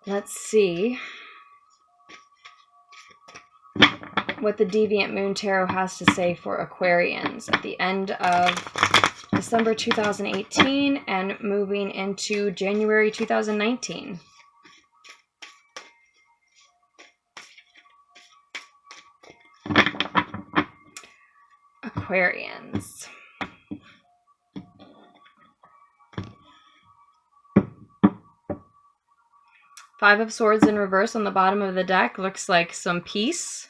let's see what the Deviant Moon Tarot has to say for Aquarians at the end of December 2018 and moving into January 2019. Aquarians. Five of Swords in reverse on the bottom of the deck. Looks like some peace.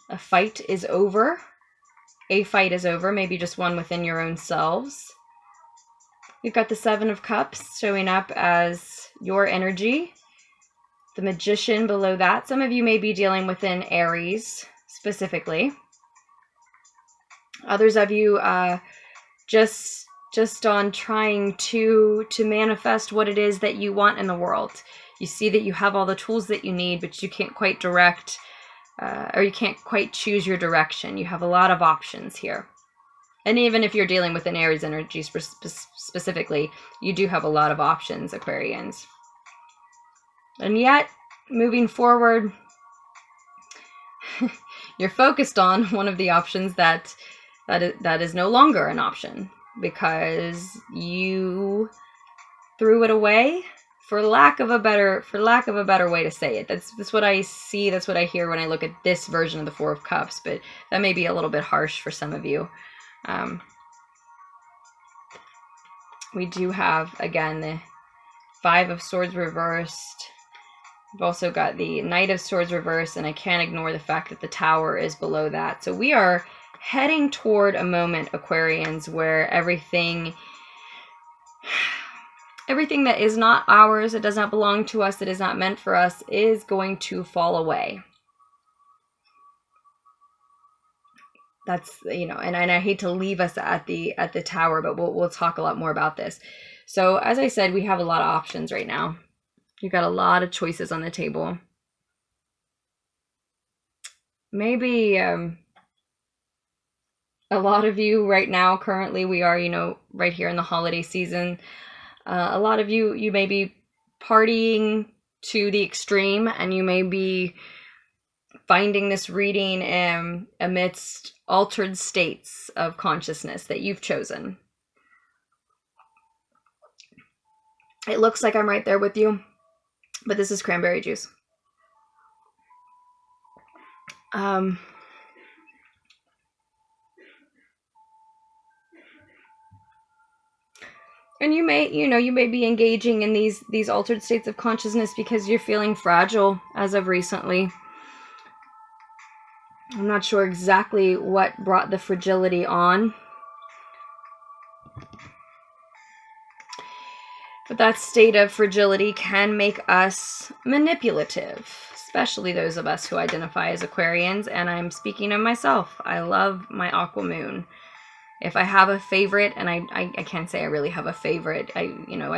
A fight is over. A fight is over, maybe just one within your own selves. We've got the Seven of Cups showing up as your energy. The Magician below that. Some of you may be dealing within Aries specifically. Others of you just on trying to manifest what it is that you want in the world. You see that you have all the tools that you need, but you can't quite direct or you can't quite choose your direction. You have a lot of options here. And even if you're dealing with an Aries energy specifically, you do have a lot of options, Aquarians. And yet, moving forward, you're focused on one of the options that is no longer an option because you threw it away. For lack of a better way to say it. That's what I see, that's what I hear when I look at this version of the Four of Cups, but that may be a little bit harsh for some of you. We do have, again, the Five of Swords reversed. We've also got the Knight of Swords reversed, and I can't ignore the fact that the Tower is below that. So we are heading toward a moment, Aquarians, where everything that is not ours, that does not belong to us, that is not meant for us, is going to fall away. That's, you know, and I hate to leave us at the Tower, but we'll talk a lot more about this. So as I said, we have a lot of options right now. You've got a lot of choices on the table. Maybe a lot of you right now, currently, we are, you know, right here in the holiday season. A lot of you may be partying to the extreme, and you may be finding this reading amidst altered states of consciousness that you've chosen. It looks like I'm right there with you, but this is cranberry juice. And you may be engaging in these altered states of consciousness because you're feeling fragile as of recently. I'm not sure exactly what brought the fragility on. But that state of fragility can make us manipulative, especially those of us who identify as Aquarians, and I'm speaking of myself. I love my Aqua Moon. If I have a favorite, and I can't say I really have a favorite, I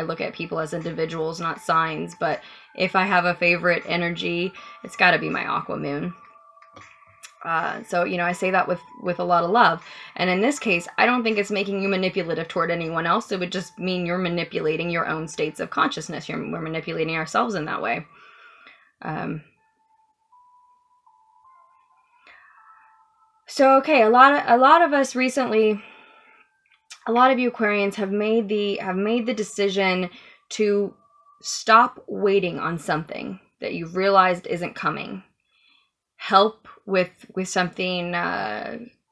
look at people as individuals, not signs, but if I have a favorite energy, it's got to be my Aqua Moon. So, I say that with a lot of love. And in this case, I don't think it's making you manipulative toward anyone else. It would just mean you're manipulating your own states of consciousness. We're manipulating ourselves in that way. So, okay, a lot of us recently, a lot of you Aquarians have made the decision to stop waiting on something that you've realized isn't coming. Help with something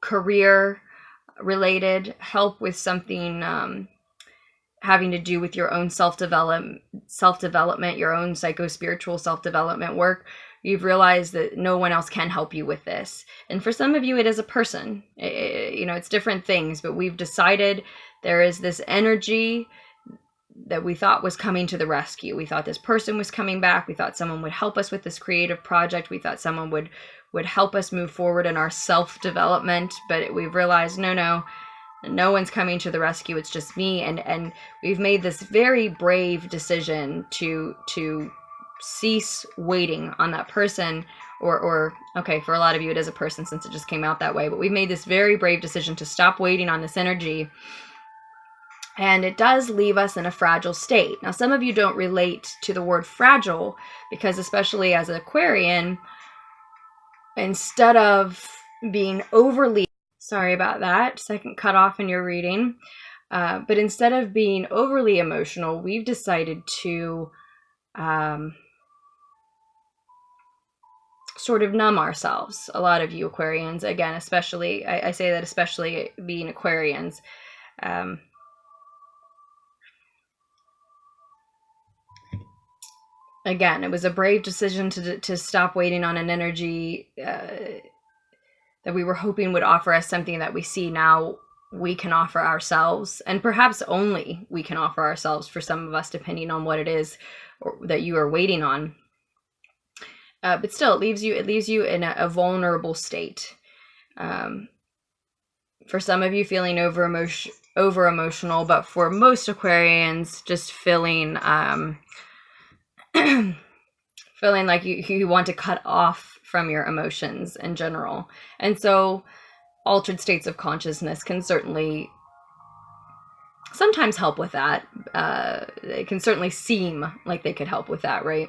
career related, help with something having to do with your own self-development, your own psycho-spiritual self-development work. You've realized that no one else can help you with this. And for some of you, it is a person. It's different things, but we've decided there is this energy that we thought was coming to the rescue. We thought this person was coming back. We thought someone would help us with this creative project. We thought someone would help us move forward in our self-development, but we've realized, no one's coming to the rescue. It's just me. And we've made this very brave decision to cease waiting on that person, or okay, for a lot of you it is a person since it just came out that way, but we've made this very brave decision to stop waiting on this energy And it does leave us in a fragile state. Now, some of you don't relate to the word fragile because, especially as an Aquarian, instead of being overly, sorry about that, second cut off in your reading, but instead of being overly emotional, we've decided to sort of numb ourselves. A lot of you Aquarians, again, especially, I say that especially being Aquarians, again, it was a brave decision to stop waiting on an energy that we were hoping would offer us something that we see now we can offer ourselves, and perhaps only we can offer ourselves for some of us, depending on what it is that you are waiting on. But still, it leaves you in a vulnerable state. For some of you, feeling over emotional, but for most Aquarians, just feeling feeling like you want to cut off from your emotions in general. And so altered states of consciousness can certainly sometimes help with that. It can certainly seem like they could help with that, right?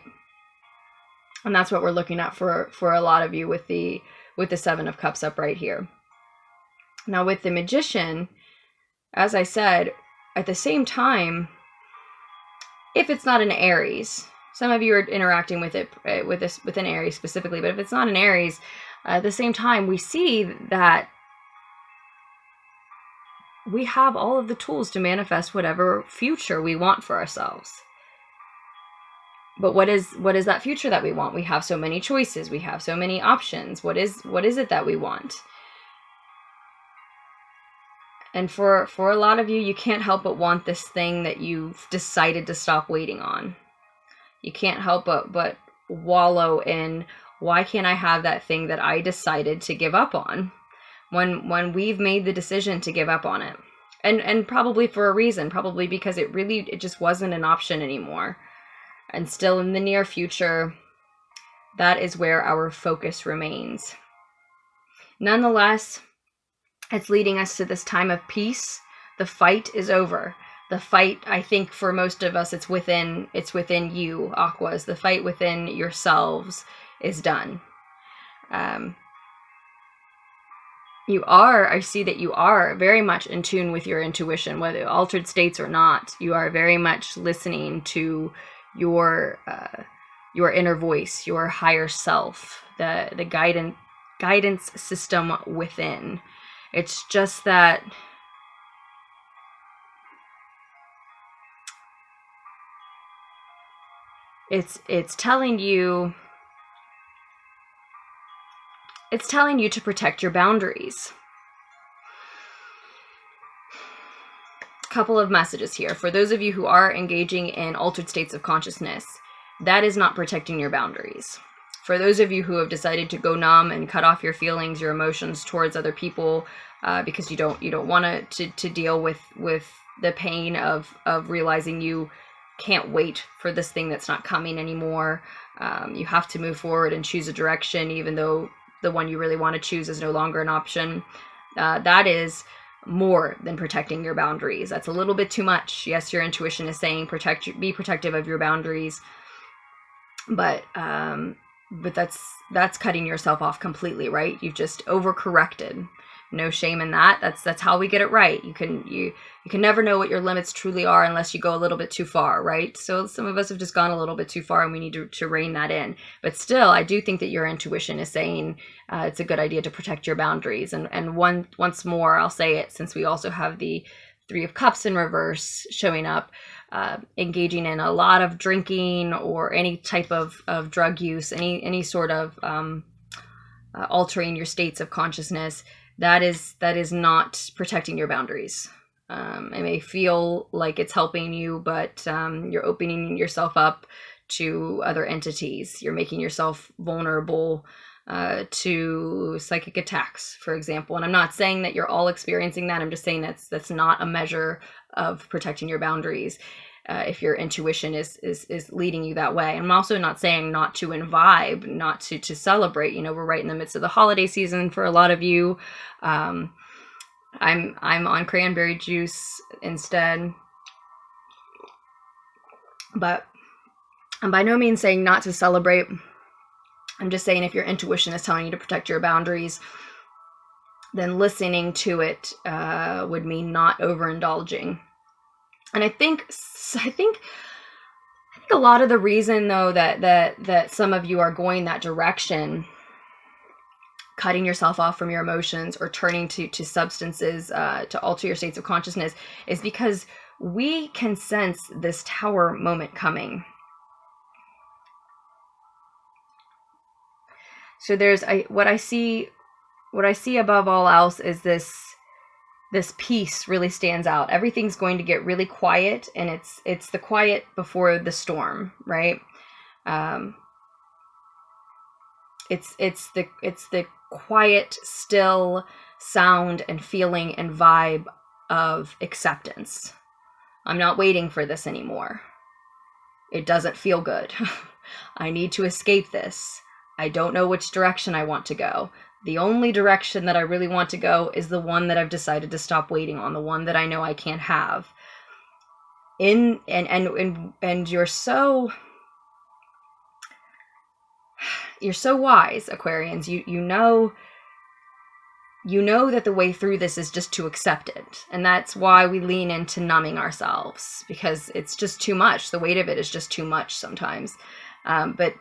And that's what we're looking at for a lot of you with the Seven of Cups up right here. Now with the Magician, as I said, at the same time, if it's not an Aries, some of you are interacting with it with an Aries specifically, but if it's not an Aries, at the same time, we see that we have all of the tools to manifest whatever future we want for ourselves. But what is that future that we want? We have so many choices. We have so many options. What is it that we want? And for a lot of you, you can't help but want this thing that you've decided to stop waiting on. You can't help but wallow in, why can't I have that thing that I decided to give up on when we've made the decision to give up on it? And probably for a reason, probably because it just wasn't an option anymore. And still in the near future, that is where our focus remains. Nonetheless, it's leading us to this time of peace. The fight is over. The fight, I think for most of us, it's within you, Aquas. The fight within yourselves is done. I see that you are very much in tune with your intuition, whether altered states or not. You are very much listening to your inner voice, your higher self, the guidance system within. It's just that it's telling you to protect your boundaries. Couple of messages here. For those of you who are engaging in altered states of consciousness, that is not protecting your boundaries. For those of you who have decided to go numb and cut off your feelings, your emotions towards other people, because you don't want to deal with the pain of realizing you can't wait for this thing that's not coming anymore. You have to move forward and choose a direction, even though the one you really want to choose is no longer an option. That is more than protecting your boundaries. That's a little bit too much. Yes, your intuition is saying be protective of your boundaries, but that's cutting yourself off completely, right? You've just overcorrected. No shame in that. That's how we get it right. You can never know what your limits truly are unless you go a little bit too far, right? So some of us have just gone a little bit too far, and we need to rein that in. But still, I do think that your intuition is saying it's a good idea to protect your boundaries. And once more, I'll say it, since we also have the Three of Cups in reverse showing up, engaging in a lot of drinking or any type of drug use, any sort of altering your states of consciousness, that is not protecting your boundaries. It may feel like it's helping you, but you're opening yourself up to other entities. You're making yourself vulnerable to psychic attacks, for example. And I'm not saying that you're all experiencing that. I'm just saying that's not a measure of protecting your boundaries. If your intuition is leading you that way. And I'm also not saying not to imbibe, not to celebrate. You know, we're right in the midst of the holiday season for a lot of you. I'm on cranberry juice instead. But I'm by no means saying not to celebrate. I'm just saying if your intuition is telling you to protect your boundaries, then listening to it would mean not overindulging. And I think a lot of the reason, though, that some of you are going that direction, cutting yourself off from your emotions or turning to substances to alter your states of consciousness, is because we can sense this tower moment coming. So there's what I see above all else is this peace really stands out. Everything's going to get really quiet, and it's the quiet before the storm, right? It's the quiet, still sound and feeling and vibe of acceptance. I'm not waiting for this anymore. It doesn't feel good. I need to escape this. I don't know which direction I want to go. The only direction that I really want to go is the one that I've decided to stop waiting on, the one that I know I can't have. And you're so wise, Aquarians. You know that the way through this is just to accept it. And that's why we lean into numbing ourselves, because it's just too much. The weight of it is just too much sometimes. But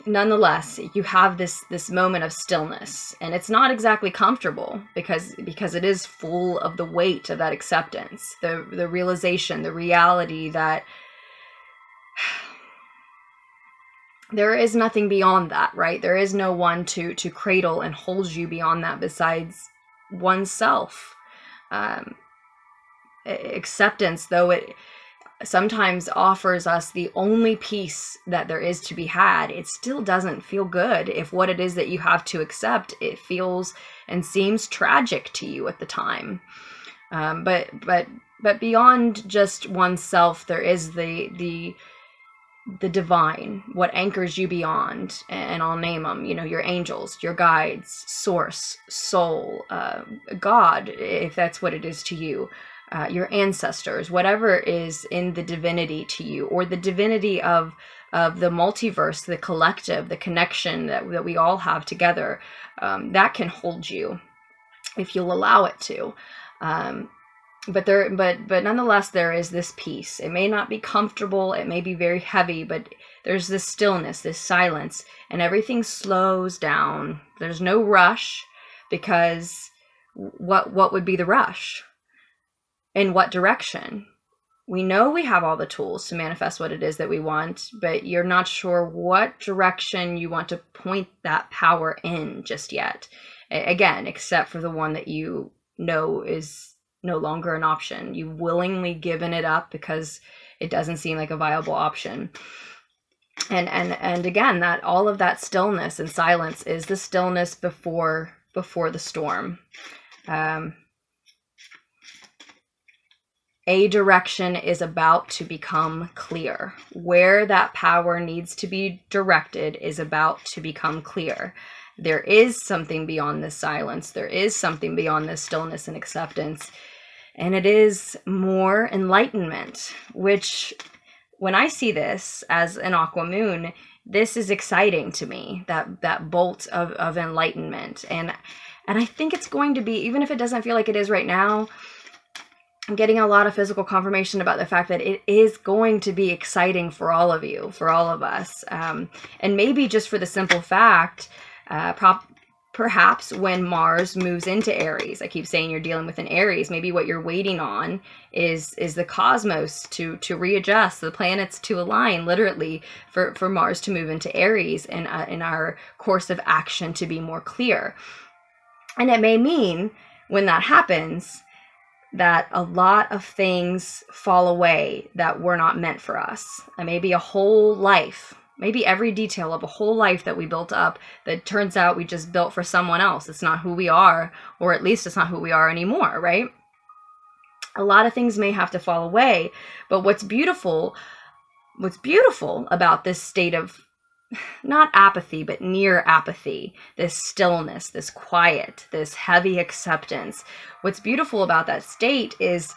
nonetheless, you have this moment of stillness, and it's not exactly comfortable because it is full of the weight of that acceptance, the realization, the reality that there is nothing beyond that, right? There is no one to cradle and hold you beyond that besides oneself. Acceptance, though it sometimes offers us the only peace that there is to be had, it still doesn't feel good if what it is that you have to accept, it feels and seems tragic to you at the time. But beyond just oneself, there is the divine, what anchors you beyond, and I'll name them, your angels, your guides, source, soul, God, if that's what it is to you. Your ancestors, whatever is in the divinity to you, or the divinity of the multiverse, the collective, the connection that we all have together, that can hold you if you'll allow it to. But nonetheless, there is this peace. It may not be comfortable, it may be very heavy, but there's this stillness, this silence, and everything slows down. There's no rush, because what would be the rush? In what direction? We know we have all the tools to manifest what it is that we want, but you're not sure what direction you want to point that power in just yet. Again, except for the one that you know is no longer an option. You've willingly given it up because it doesn't seem like a viable option. And again, that all of that stillness and silence is the stillness before the storm. A direction is about to become clear. Where that power needs to be directed is about to become clear. There is something beyond this silence. There is something beyond this stillness and acceptance. And it is more enlightenment, which when I see this as an aqua moon, this is exciting to me, that bolt of enlightenment. And I think it's going to be, even if it doesn't feel like it is right now, I'm getting a lot of physical confirmation about the fact that it is going to be exciting for all of you, for all of us. And maybe just for the simple fact, perhaps when Mars moves into Aries, I keep saying you're dealing with an Aries, maybe what you're waiting on is the cosmos to readjust, the planets to align, literally, for Mars to move into Aries and in our course of action to be more clear. And it may mean, when that happens, that a lot of things fall away that were not meant for us. And maybe a whole life, maybe every detail of a whole life that we built up that turns out we just built for someone else. It's not who we are, or at least it's not who we are anymore, right? A lot of things may have to fall away, but what's beautiful about this state of not apathy, but near apathy, this stillness, this quiet, this heavy acceptance. What's beautiful about that state is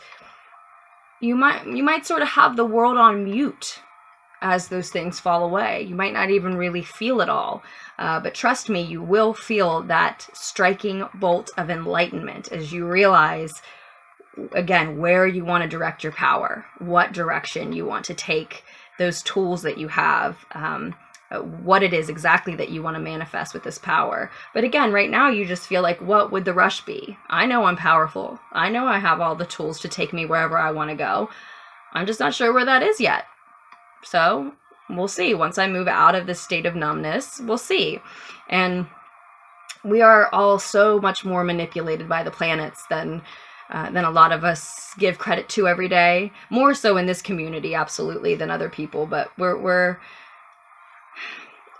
you might sort of have the world on mute as those things fall away. You might not even really feel it all. But trust me, you will feel that striking bolt of enlightenment as you realize, again, where you want to direct your power, what direction you want to take those tools that you have, what it is exactly that you want to manifest with this power. But again, right now you just feel like, what would the rush be? I know I'm powerful. I know I have all the tools to take me wherever I want to go. I'm just not sure where that is yet. So we'll see. Once I move out of this state of numbness, we'll see. And we are all so much more manipulated by the planets than a lot of us give credit to every day. More so in this community, absolutely, than other people. But we're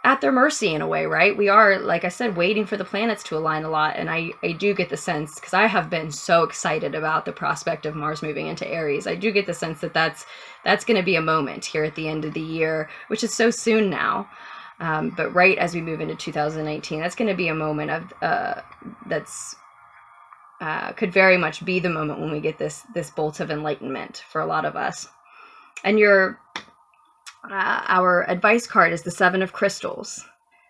at their mercy in a way, right? We are, like I said, waiting for the planets to align a lot. And I do get the sense, because I have been so excited about the prospect of Mars moving into Aries, I do get the sense that that's going to be a moment here at the end of the year, which is so soon now. But right as we move into 2019, that's going to be a moment of that's could very much be the moment when we get this bolt of enlightenment for a lot of us. And our advice card is the Seven of Crystals,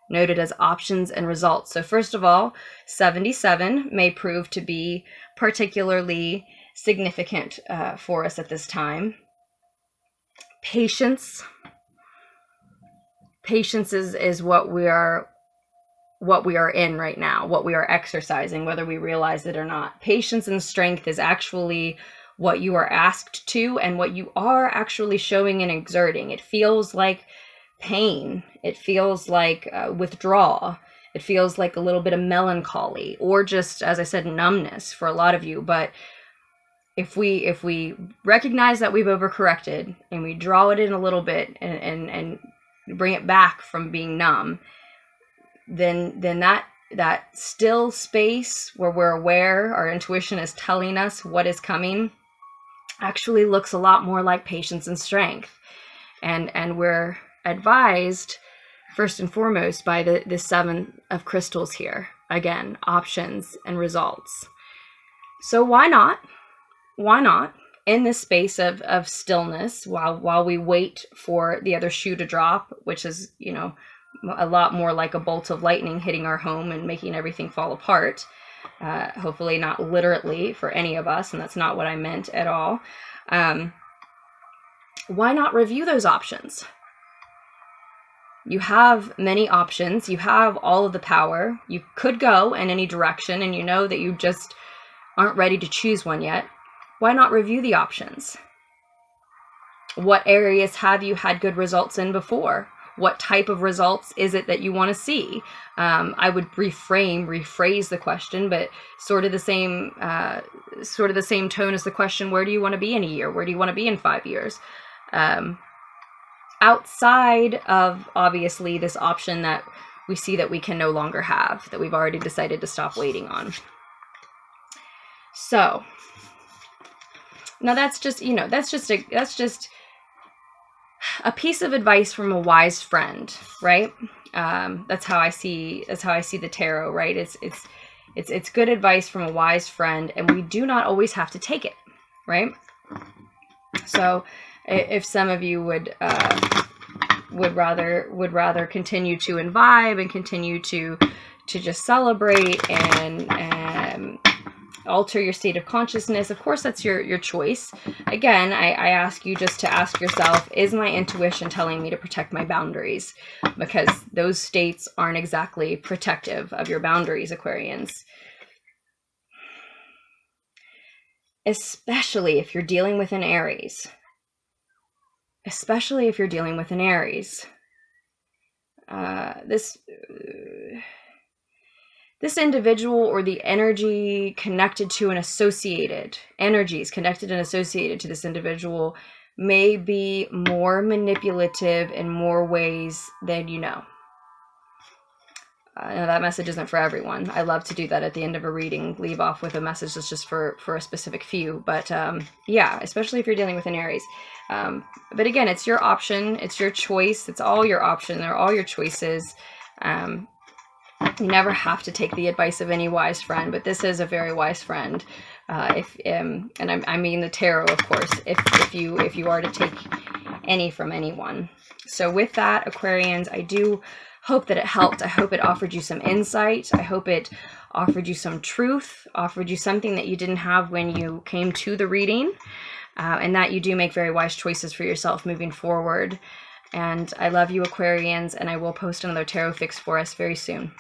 noted as options and results. So first of all, 77 may prove to be particularly significant for us at this time. Patience. Patience is what we are in right now, what we are exercising, whether we realize it or not. Patience and strength is actually what you are asked to and what you are actually showing and exerting. It feels like pain. It feels like withdrawal. It feels like a little bit of melancholy, or just, as I said, numbness for a lot of you. But if we recognize that we've overcorrected and we draw it in a little bit and bring it back from being numb, then that still space where we're aware, our intuition is telling us what is coming, actually looks a lot more like patience and strength. And we're advised, first and foremost, by the Seven of Crystals here. Again, options and results. So why not? Why not? In this space of stillness, while we wait for the other shoe to drop, which is, a lot more like a bolt of lightning hitting our home and making everything fall apart. Hopefully not literally for any of us, and that's not what I meant at all. Why not review those options? You have many options. You have all of the power. You could go in any direction, and you know that you just aren't ready to choose one yet. Why not review the options? What areas have you had good results in before? What type of results is it that you want to see? I would rephrase the question, but sort of the same tone as the question: where do you want to be in a year? Where do you want to be in 5 years? Outside of, obviously, this option that we see that we can no longer have, that we've already decided to stop waiting on. So now that's just a piece of advice from a wise friend, right? That's how I see the tarot, right? It's good advice from a wise friend, and we do not always have to take it, right? So if some of you would rather continue to imbibe and continue to just celebrate and alter your state of consciousness, of course that's your choice. Again, I ask you just to ask yourself, is my intuition telling me to protect my boundaries? Because those states aren't exactly protective of your boundaries, Aquarians. Especially if you're dealing with an Aries. This individual, or the energy connected to and associated, energies connected and associated to this individual, may be more manipulative in more ways than you know. No, that message isn't for everyone. I love to do that at the end of a reading, leave off with a message that's just for a specific few. But yeah, especially if you're dealing with an Aries. But again, it's your option. It's your choice. It's all your option. They're all your choices. You never have to take the advice of any wise friend, but this is a very wise friend. And I mean the tarot, of course, if you are to take any from anyone. So with that, Aquarians, I do hope that it helped. I hope it offered you some insight. I hope it offered you some truth, offered you something that you didn't have when you came to the reading, and that you do make very wise choices for yourself moving forward. And I love you, Aquarians, and I will post another tarot fix for us very soon.